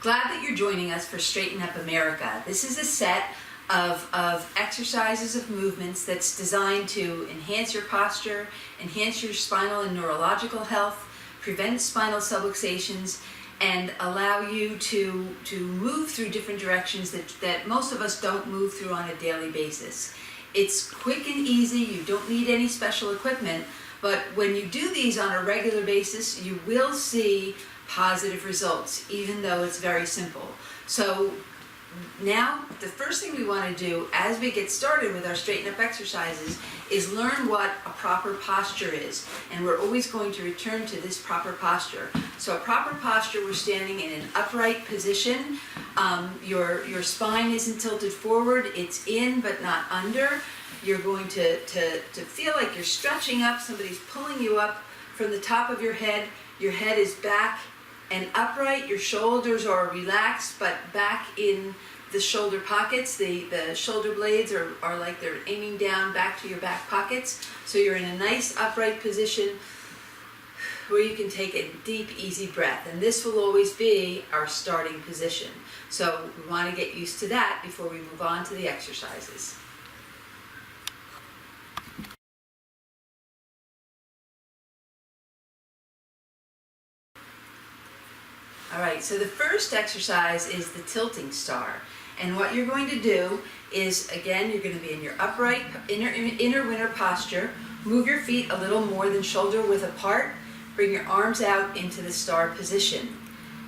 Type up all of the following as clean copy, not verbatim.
Glad that you're joining us for Straighten Up America. This is a set of exercises, of movements that's designed to enhance your posture, enhance your spinal and neurological health, prevent spinal subluxations, and allow you to move through different directions that most of us don't move through on a daily basis. It's quick and easy. You don't need any special equipment, but when you do these on a regular basis, you will see positive results, even though it's very simple. So now, the first thing we want to do as we get started with our Straighten Up exercises is learn what a proper posture is. And we're always going to return to this proper posture. So a proper posture, we're standing in an upright position. Your spine isn't tilted forward, it's in but not under. You're going to feel like you're stretching up, somebody's pulling you up from the top of your head. Your head is back and upright, your shoulders are relaxed but back in the shoulder pockets. The shoulder blades are like they're aiming down back to your back pockets. So you're in a nice upright position where you can take a deep, easy breath. And this will always be our starting position. So we want to get used to that before we move on to the exercises. All right, so the first exercise is the tilting star. And what you're going to do is, again, you're going to be in your upright inner winter posture. Move your feet a little more than shoulder width apart. Bring your arms out into the star position.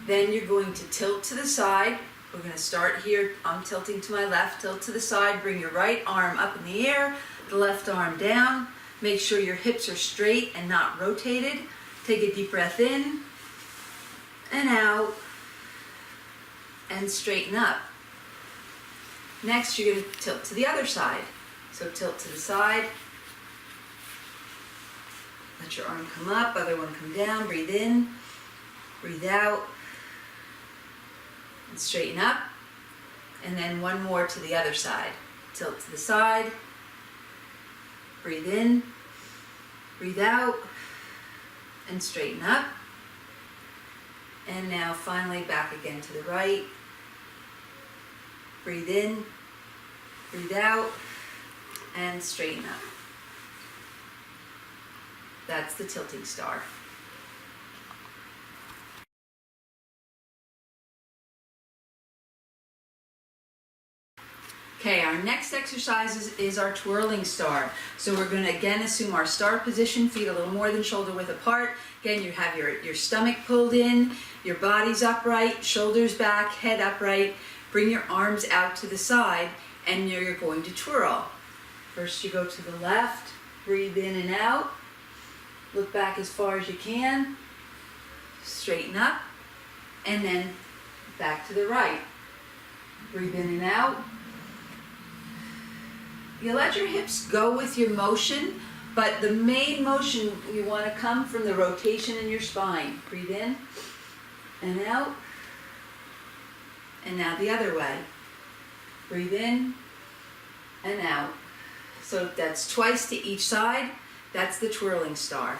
Then you're going to tilt to the side. We're going to start here. I'm tilting to my left. Tilt to the side. Bring your right arm up in the air, the left arm down. Make sure your hips are straight and not rotated. Take a deep breath in and out, and straighten up. Next, you're going to tilt to the other side. So tilt to the side. Let your arm come up, other one come down. Breathe in, breathe out, and straighten up. And then one more to the other side. Tilt to the side. Breathe in, breathe out, and straighten up. And now finally back again to the right. Breathe in, breathe out, and straighten up. That's the tilting star. Okay, our next exercise is our twirling star. So we're going to again assume our star position, feet a little more than shoulder width apart. Again, you have your stomach pulled in, your body's upright, shoulders back, head upright. Bring your arms out to the side, and you're going to twirl. First you go to the left, breathe in and out. Look back as far as you can. Straighten up, and then back to the right. Breathe in and out. You let your hips go with your motion, but the main motion you want to come from the rotation in your spine. Breathe in and out, and now the other way. Breathe in and out. So that's twice to each side. That's the twirling star.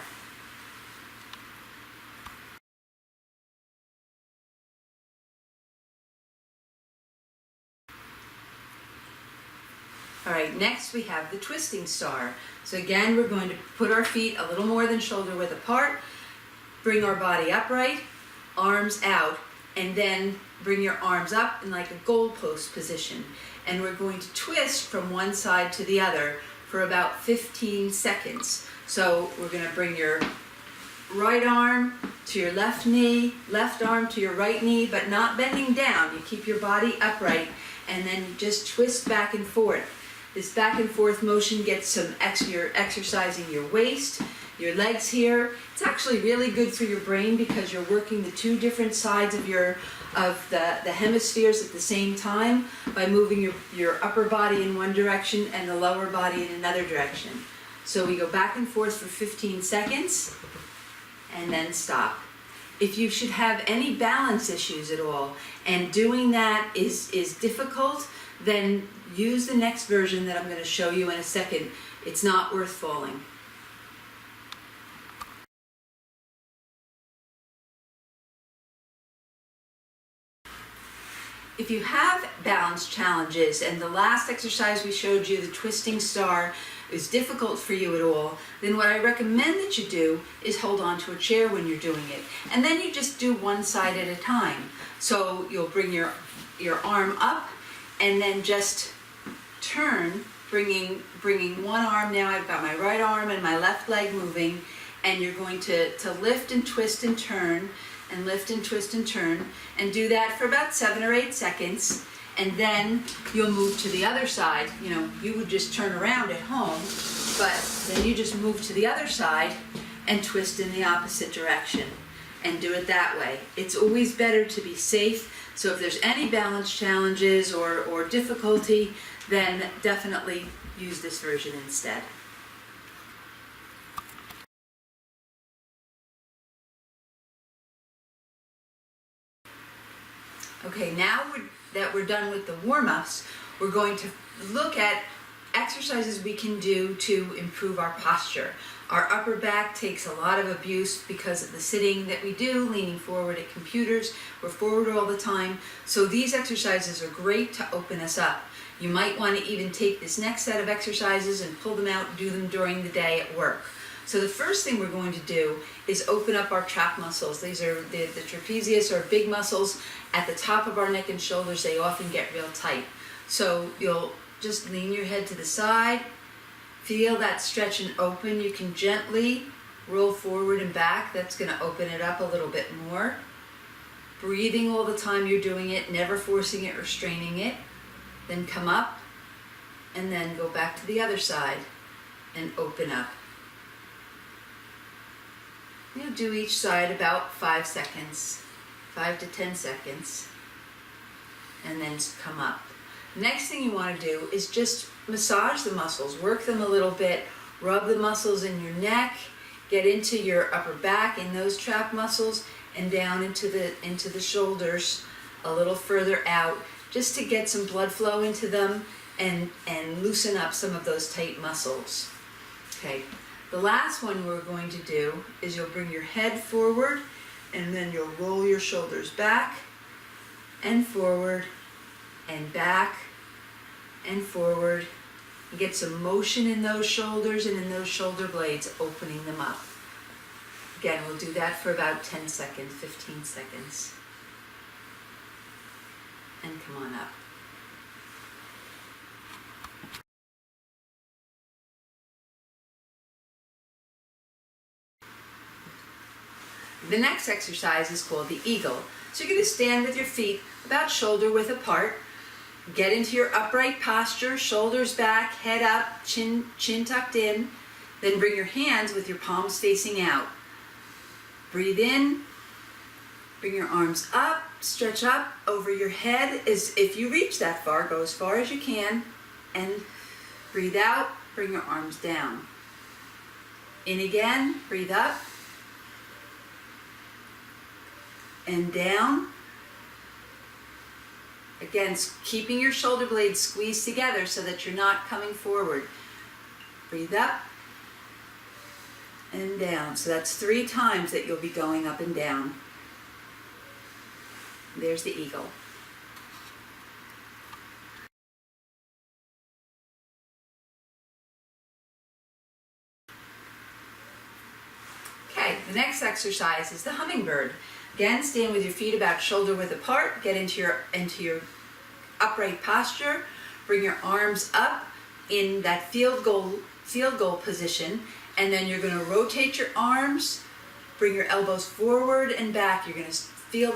All right, next we have the twisting star. So again, we're going to put our feet a little more than shoulder width apart, bring our body upright, arms out, and then bring your arms up in like a goalpost position. And we're going to twist from one side to the other for about 15 seconds. So we're going to bring your right arm to your left knee, left arm to your right knee, but not bending down. You keep your body upright, and then just twist back and forth. This back and forth motion gets some you're exercising your waist, your legs here. It's actually really good for your brain because you're working the two different sides of the hemispheres at the same time by moving your upper body in one direction and the lower body in another direction. So we go back and forth for 15 seconds and then stop. If you should have any balance issues at all and doing that is difficult, then use the next version that I'm going to show you in a second. It's not worth falling. if you have balance challenges and the last exercise we showed you, the twisting star, is difficult for you at all, then what I recommend that you do is hold on to a chair when you're doing it. And then you just do one side at a time. So you'll bring your arm up and then just turn, bringing one arm. Now I've got my right arm and my left leg moving, and you're going to lift and twist and turn, and lift and twist and turn, and do that for about 7 or 8 seconds. And then you'll move to the other side. You know, you would just turn around at home, but then you just move to the other side and twist in the opposite direction and do it that way. It's always better to be safe. So if there's any balance challenges or difficulty, then definitely use this version instead. Okay, now that we're done with the warm-ups, we're going to look at exercises we can do to improve our posture. Our upper back takes a lot of abuse because of the sitting that we do, leaning forward at computers. We're forward all the time. So these exercises are great to open us up. You might want to even take this next set of exercises and pull them out and do them during the day at work. So the first thing we're going to do is open up our trap muscles. These are the trapezius, or big muscles at the top of our neck and shoulders. They often get real tight. So you'll just lean your head to the side, feel that stretch and open. You can gently roll forward and back. That's going to open it up a little bit more. Breathing all the time you're doing it, never forcing it or straining it. Then come up and then go back to the other side and open up. You'll do each side about 5 seconds, 5 to 10 seconds, and then come up. Next thing you want to do is just massage the muscles, work them a little bit, rub the muscles in your neck, get into your upper back in those trap muscles, and down into the shoulders a little further out, just to get some blood flow into them and loosen up some of those tight muscles. Okay. The last one we're going to do is you'll bring your head forward, and then you'll roll your shoulders back and forward and back and forward. You get some motion in those shoulders and in those shoulder blades, opening them up. Again, we'll do that for about 10 seconds, 15 seconds. And come on up. The next exercise is called the eagle. So you're going to stand with your feet about shoulder width apart. Get into your upright posture, shoulders back, head up, chin tucked in. Then bring your hands with your palms facing out. Breathe in, bring your arms up, stretch up over your head as if you reach that far, go as far as you can, and breathe out, bring your arms down. In again, breathe up, and down. Again, keeping your shoulder blades squeezed together so that you're not coming forward. Breathe up and down. So that's 3 times that you'll be going up and down. There's the eagle. Okay, the next exercise is the hummingbird. Again, stand with your feet about shoulder width apart. Get into your upright posture. Bring your arms up in that field goal position, and then you're going to rotate your arms. Bring your elbows forward and back. You're going to feel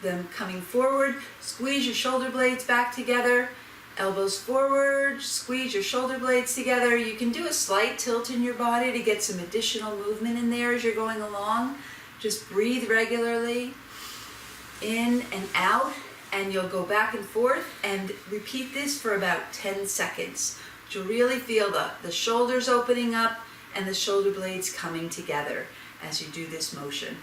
them coming forward. Squeeze your shoulder blades back together. Elbows forward. Squeeze your shoulder blades together. You can do a slight tilt in your body to get some additional movement in there as you're going along. Just breathe regularly, in and out, and you'll go back and forth and repeat this for about 10 seconds. You'll really feel the shoulders opening up and the shoulder blades coming together as you do this motion.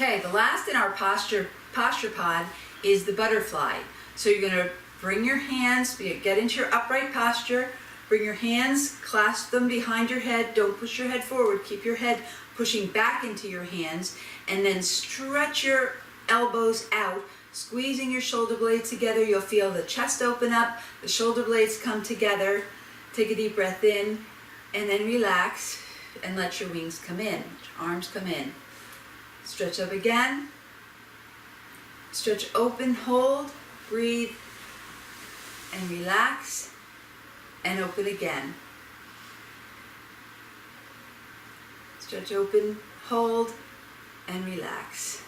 Okay, the last in our posture pod is the butterfly. So you're going to bring your hands, get into your upright posture, bring your hands, clasp them behind your head, don't push your head forward, keep your head pushing back into your hands, and then stretch your elbows out, squeezing your shoulder blades together. You'll feel the chest open up, the shoulder blades come together. Take a deep breath in, and then relax, and let your wings come in, your arms come in. Stretch up again, stretch open, hold, breathe, and relax, and open again. Stretch open, hold, and relax.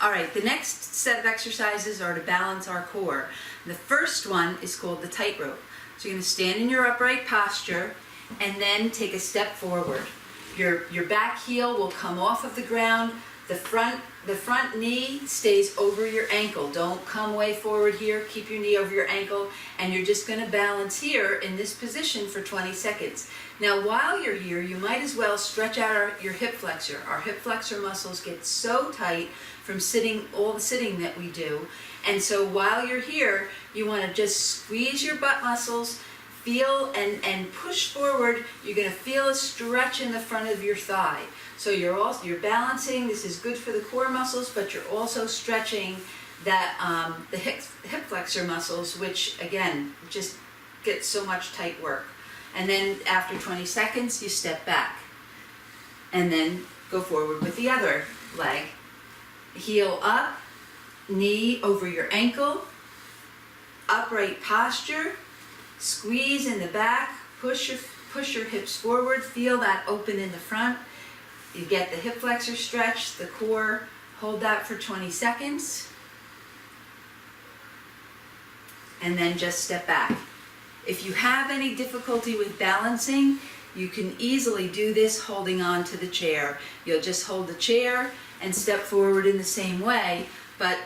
All right, the next set of exercises are to balance our core. The first one is called the tightrope. So you're going to stand in your upright posture and then take a step forward. Your back heel will come off of the ground. The front knee stays over your ankle. Don't come way forward here. Keep your knee over your ankle, and you're just going to balance here in this position for 20 seconds. Now, while you're here, you might as well stretch out your hip flexor. Our hip flexor muscles get so tight from all the sitting that we do. And so while you're here, you want to just squeeze your butt muscles, feel and push forward. You're going to feel a stretch in the front of your thigh. So you're balancing. This is good for the core muscles, but you're also stretching that the hip flexor muscles, which again just get so much tight work. And then after 20 seconds, you step back, and then go forward with the other leg. Heel up, knee over your ankle, upright posture, squeeze in the back, push your hips forward, feel that open in the front. You get the hip flexor stretch, the core, hold that for 20 seconds, and then just step back. If you have any difficulty with balancing, you can easily do this holding on to the chair. You'll just hold the chair and step forward in the same way, but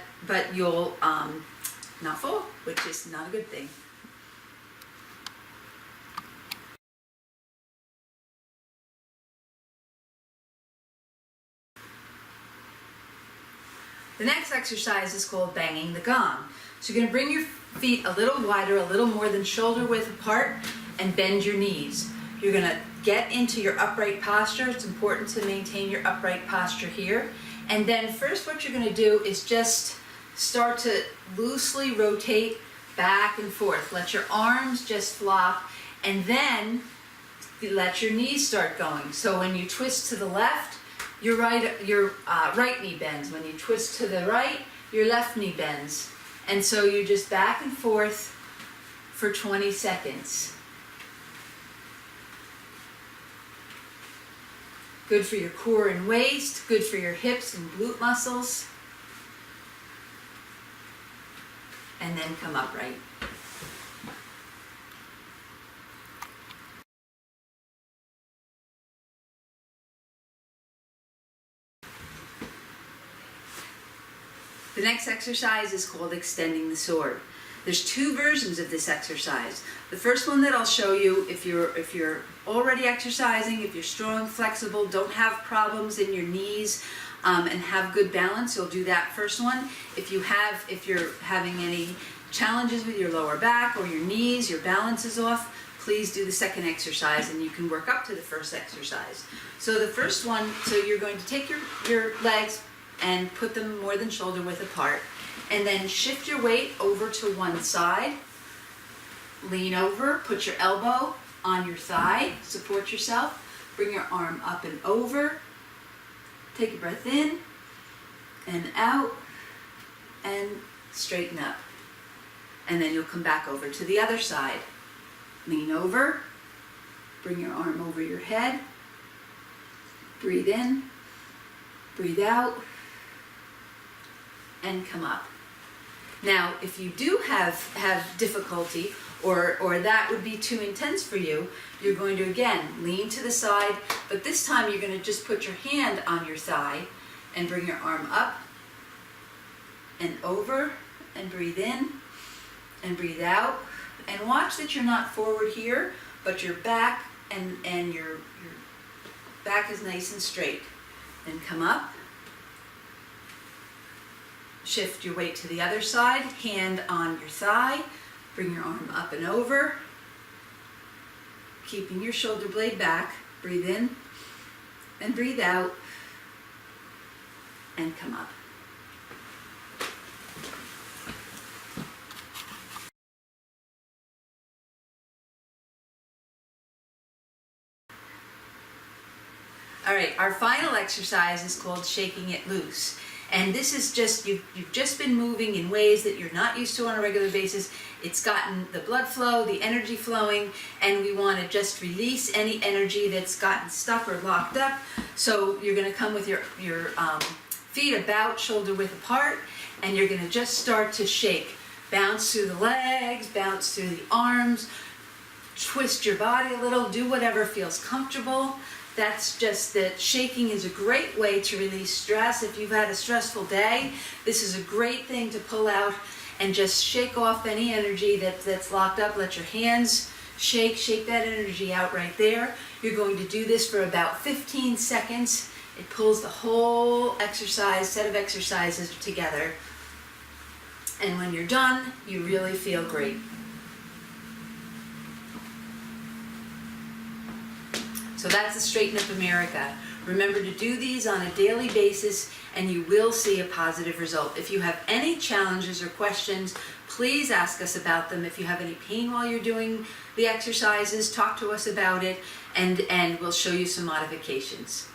you'll not fall, which is not a good thing. The next exercise is called banging the gong. So you're going to bring your feet a little wider, a little more than shoulder width apart, and bend your knees. You're going to get into your upright posture. It's important to maintain your upright posture here. And then first what you're going to do is just start to loosely rotate back and forth. Let your arms just flop, and then let your knees start going. So when you twist to the left, your right knee bends. When you twist to the right, your left knee bends. And so you're just back and forth for 20 seconds. Good for your core and waist, good for your hips and glute muscles. And then come upright. The next exercise is called extending the sword. There's two versions of this exercise. The first one that I'll show you, if you're already exercising, if you're strong, flexible, don't have problems in your knees, and have good balance, you'll do that first one. If you're having any challenges with your lower back or your knees, your balance is off, please do the second exercise, and you can work up to the first exercise. So the first one, so you're going to take your legs and put them more than shoulder width apart, and then shift your weight over to one side. Lean over, put your elbow on your thigh, support yourself, bring your arm up and over, take a breath in and out, and straighten up. And then you'll come back over to the other side. Lean over, bring your arm over your head, breathe in, breathe out, and come up. Now, if you do have difficulty, or that would be too intense for you, you're going to again lean to the side, but this time you're going to just put your hand on your thigh and bring your arm up and over, and breathe in and breathe out, and watch that you're not forward here, but you're back and your back is nice and straight. Then come up. Shift your weight to the other side, hand on your thigh. Bring your arm up and over. Keeping your shoulder blade back. Breathe in and breathe out. And come up. All right, our final exercise is called shaking it loose. And this is just, you've just been moving in ways that you're not used to on a regular basis. It's gotten the blood flow, the energy flowing, and we want to just release any energy that's gotten stuck or locked up. So you're going to come with your feet about shoulder width apart, and you're going to just start to shake. Bounce through the legs, bounce through the arms, twist your body a little, do whatever feels comfortable. That's just that shaking is a great way to release stress. If you've had a stressful day, this is a great thing to pull out and just shake off any energy that's locked up. Let your hands shake that energy out right there. You're going to do this for about 15 seconds. It pulls the whole set of exercises together. And when you're done, you really feel great. So that's the Straighten Up America. Remember to do these on a daily basis and you will see a positive result. If you have any challenges or questions, please ask us about them. If you have any pain while you're doing the exercises, talk to us about it and we'll show you some modifications.